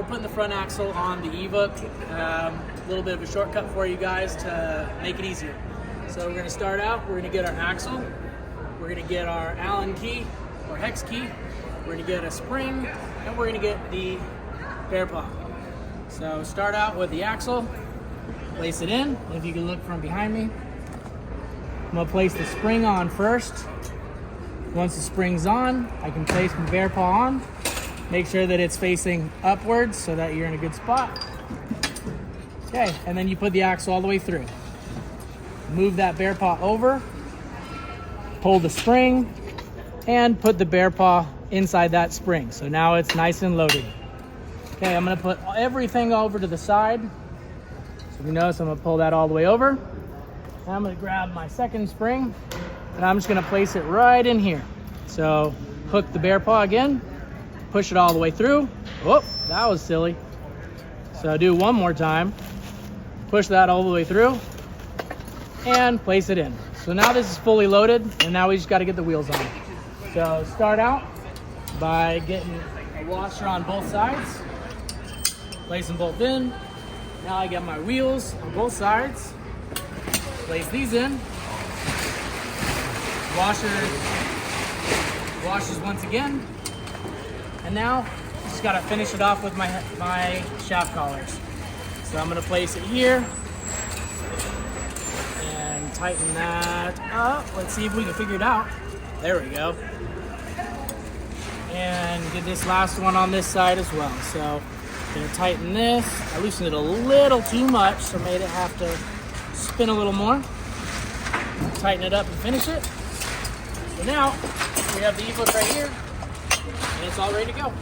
we're putting the front axle on the Eveook. A little bit of a shortcut for you guys to make it easier. So we're going to start out, we're going to get our axle, we're going to get our Allen key or hex key, we're going to get a spring, and we're going to get the Bearpaw. So start out with the axle, place it in. If you can look from behind me, I'm going to place the spring on first. Once the spring's on, I can place my Bearpaw on. Make sure that it's facing upwards so that you're in a good spot. Okay, and then you put the axle all the way through. Move that Bearpaw over, pull the spring, and put the Bearpaw inside that spring. So now it's nice and loaded. Okay, I'm gonna put everything over to the side. So you notice I'm gonna pull that all the way over. Now I'm gonna grab my second spring, and I'm just gonna place it right in here. So hook the Bearpaw again, push it all the way through. Whoop, that was silly. So do one more time. Push that all the way through and place it in. So now this is fully loaded, and now we just gotta get the wheels on. So start out by getting a washer on both sides, place them both in. Now I get my wheels on both sides, place these in. Washer washes once again. And now, just gotta finish it off with my shaft collars. So I'm gonna place it here and tighten that up. Let's see if we can figure it out. There we go. And get this last one on this side as well. So gonna tighten this. I loosened it a little too much, so made it have to spin a little more. Tighten it up and finish it. So now we have the Eveook right here, and it's all ready to go.